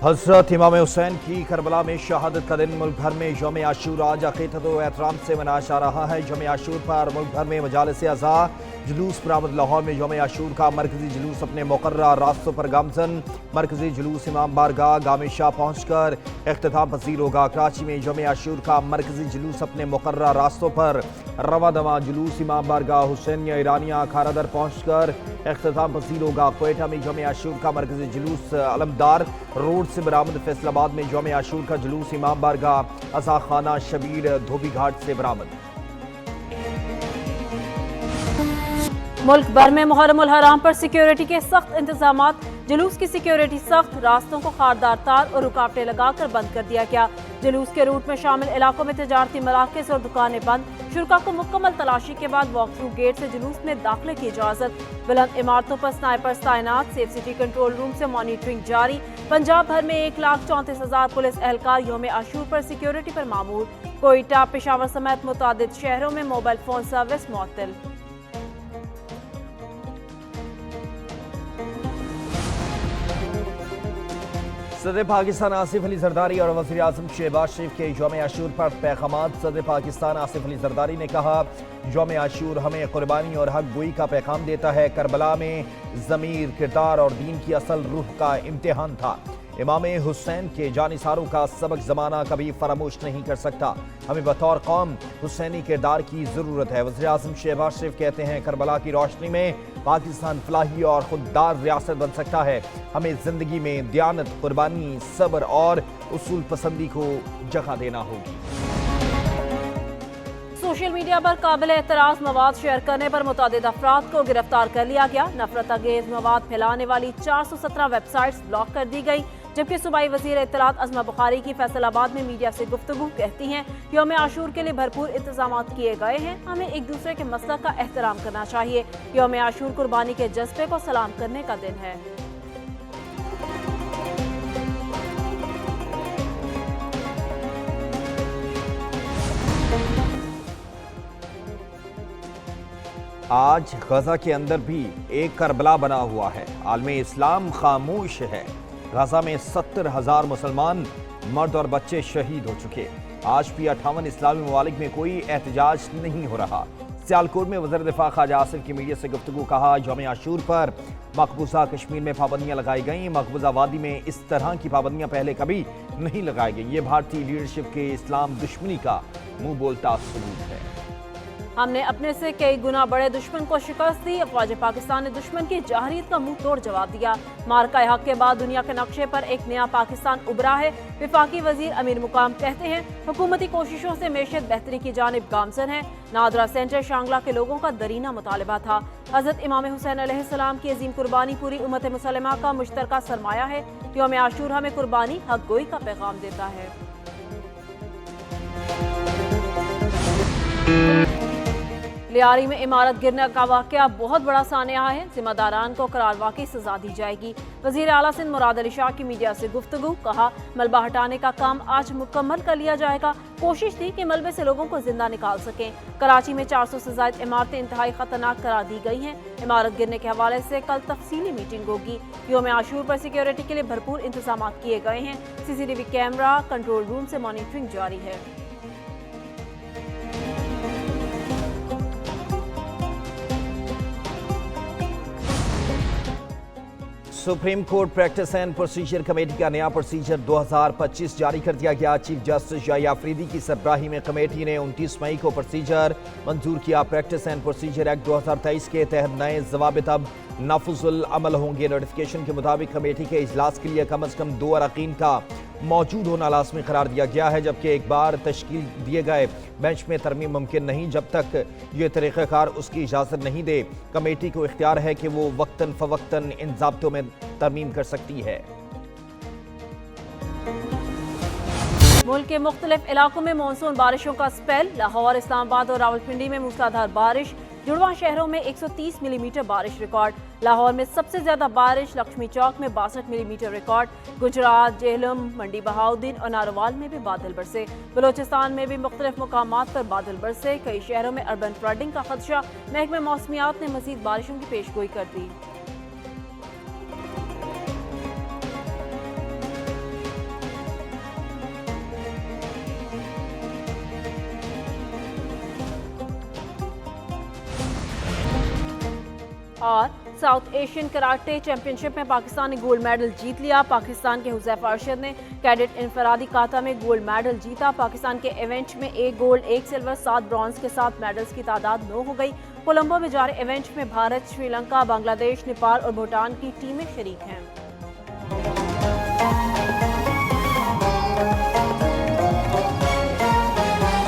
हजरत इमाम हुसैन की करबला में शहादत का दिन मुल्क भर में यौम आशूर आज अक़ीदत व एहतराम से मनाया जा रहा है। यौम आशूर पर मुल्क भर में मजालिस अज़ा जुलूस बरामद। लाहौर में यौम आशूर का मरकजी जुलूस अपने मुकर्रर रास्तों पर गामजन। मरकजी जुलूस इमाम बारगाह गामे शाह पहुँच कर इख्तिताम पजीर होगा। कराची में यौम आशूर का मरकजी जुलूस अपने मुकर्रर रास्तों पर रवा दवा जुलूस इमाम बारगाह हुसैनिया ईरानिया खारादर पहुँच कर इख्तिताम पजीर होगा। क्वेटा में यौम आशूर का मरकजी जुलूस अलमदार रोड से बरामद। फैसलाबाद में यौम आशूर का जुलूस इमाम बारगाह अज़ा खाना शबीर धोबी घाट से बरामद। मुल्क भर में मुहर्रम उल हराम पर सिक्योरिटी के सख्त इंतजाम। जुलूस की सिक्योरिटी सख्त, रास्तों को खारदार तार और रुकावटें लगाकर बंद कर दिया गया। जुलूस के रूट में शामिल इलाकों में तजारती मराकज़ और दुकानें बंद। शुरका को मुकम्मल तलाशी के बाद वॉक थ्रू गेट से जुलूस में दाखिले की इजाजत। बुलंद इमारतों पर स्नाइपर्स तैनात। सेफ सिटी कंट्रोल रूम से मॉनिटरिंग जारी। पंजाब भर में 1,34,000 पुलिस एहलकार यौम आशूर पर सिक्योरिटी पर मामूर। कोयटा, पेशावर समेत मुतादिद शहरों में मोबाइल फोन सर्विस मुअत्तल। सदर पाकिस्तान आसिफ अली जरदारी और वज़ीर आज़म शहबाज शरीफ के यौम आशूर पर पैगाम। सदर पाकिस्तान आसिफ अली जरदारी ने कहा, यौम आशूर हमें कुर्बानी और हक गोई का पैगाम देता है। करबला में ज़मीर, किरदार और दीन की असल रूह का इम्तिहान था। इमाम हुसैन के जानिसारों का सबक ज़माना कभी फरामोश नहीं कर सकता। हमें बतौर कौम हुसैनी किरदार की ज़रूरत है। वज़ीर आज़म शहबाज शरीफ कहते हैं, करबला की रोशनी में पाकिस्तान फलाही और खुददार रियासत बन सकता है। हमें ज़िंदगी में दियानत, कुर्बानी, सब्र और उसूल पसंदी को जगह देना होगी। सोशल मीडिया पर काबिल एतराज़ मवाद शेयर करने पर मुतादिद अफराद को गिरफ्तार कर लिया गया। नफरत अंगेज मवाद फैलाने वाली 417 वेबसाइट्स ब्लॉक कर दी गई। जबकि सूबाई वज़ीर इत्तलात अज़मा बुखारी की फैसलाबाद में मीडिया से गुफ्तगू कहती हैं, यौम आशूर के लिए भरपूर इंतजाम किए गए हैं। हमें एक दूसरे के मसलक का एहतराम करना चाहिए। यौम आशूर कुर्बानी के जज्बे को सलाम करने का दिन है। आज गजा के अंदर भी एक करबला बना हुआ है। आलमे इस्लाम खामोश है। गजा में 70,000 मुसलमान मर्द और बच्चे शहीद हो चुके। आज भी 58 इस्लामी ममालिक में कोई एहतजाज नहीं हो रहा। सियालकोट में वज़ीर दिफा ख्वाजा आसिफ की मीडिया से गुफ्तगू कहा, यौम आशूर पर मकबूजा कश्मीर में पाबंदियां लगाई गई। मकबूजा वादी में इस तरह की पाबंदियां पहले कभी नहीं लगाई गई। ये भारतीय लीडरशिप के इस्लाम दुश्मनी का मुंह बोलता सबूत है। हमने अपने से कई गुना बड़े दुश्मन को शिकस्त दी। ख्वाजा पाकिस्तान ने दुश्मन की जाहिरियत का मुंह तोड़ जवाब दिया। मार्का हक के बाद दुनिया के नक्शे पर एक नया पाकिस्तान उभरा है। विफाकी वजीर अमीर मुकाम कहते हैं, हुकूमती कोशिशों से मेशत बेहतरी की जानिब गामजन है। नादरा सेंटर शांगला के लोगों का दरीना मुतालबा था। हजरत इमाम हुसैन अलैहिस्सलाम की अजीम कुर्बानी पूरी उम्मत मुसलमा का मुश्तरका सरमाया है। यौम आशूर हमें कुर्बानी, हक गोई का पैगाम देता है। लियारी में इमारत गिरने का वाकया बहुत बड़ा सामने आया है। जिम्मेदारान को करार वाकई सजा दी जाएगी। वजीर आला सिंध मुराद अली शाह की मीडिया से गुफ्तगू, कहा, मलबा हटाने का काम आज मुकम्मल कर लिया जाएगा। कोशिश थी कि मलबे से लोगों को जिंदा निकाल सकें। कराची में 400 से ज्यादा इमारतें इंतहाई खतरनाक करार दी गई हैं। इमारत गिरने के हवाले से कल तफसीली मीटिंग होगी। यौम आशूर पर सिक्योरिटी के लिए भरपूर इंतजाम किए गए हैं। CCTV कैमरा, कंट्रोल रूम से मॉनिटरिंग जारी है। Supreme court practice and procedure committee का नया प्रोसीजर 2025 जारी कर दिया गया। चीफ जस्टिस जाई आफरीदी की सरबराही में कमेटी ने 29 मई को प्रोसीजर मंजूर किया। प्रैक्टिस एंड प्रोसीजर एक्ट 2023 के तहत नए जवाबित अब नाफुजुल अमल होंगे। नोटिफिकेशन के मुताबिक कमेटी के इजलास के लिए कम अज कम 2 अरकान का मौजूद होना लाजमी करार दिया गया है, जबकि एक बार तश्कील दिए गए बेंच में तरमीम मुमकिन नहीं जब तक ये तरीक़ाकार उसकी इजाज़त नहीं दे। कमेटी को इख्तियार है कि वो वक्तन फ़वक्तन इन ज़ाब्तों में तरमीम कर सकती है। मुल्क के मुख्तलिफ इलाकों में मानसून बारिशों का स्पेल। लाहौर, इस्लामाबाद और रावलपिंडी में मूसलाधार बारिश। जुड़वा शहरों में 130 मिलीमीटर बारिश रिकॉर्ड। लाहौर में सबसे ज्यादा बारिश लक्ष्मी चौक में 62 मिलीमीटर रिकॉर्ड। गुजरात, जेहलम, मंडी बहाउद्दीन और नारोवाल में भी बादल बरसे। बलोचिस्तान में भी मुख्तलिफ मुकामात पर बादल बरसे। कई शहरों में अर्बन फ्लडिंग का खदशा। महकमे मौसमियात ने मजीद बारिशों की पेशगोई कर दी। और साउथ एशियन कराटे चैंपियनशिप में पाकिस्तान ने गोल्ड मेडल जीत लिया। पाकिस्तान के हुज़ैफ अरशद ने कैडेट इनफरादी काता में गोल्ड मेडल जीता। पाकिस्तान के इवेंट में 1 गोल्ड 1 सिल्वर 7 ब्रॉन्ज के साथ मेडल्स की तादाद 9 हो गई। कोलंबो में जारी इवेंट में भारत, श्रीलंका, बांग्लादेश, नेपाल और भूटान की टीमें शरीक हैं।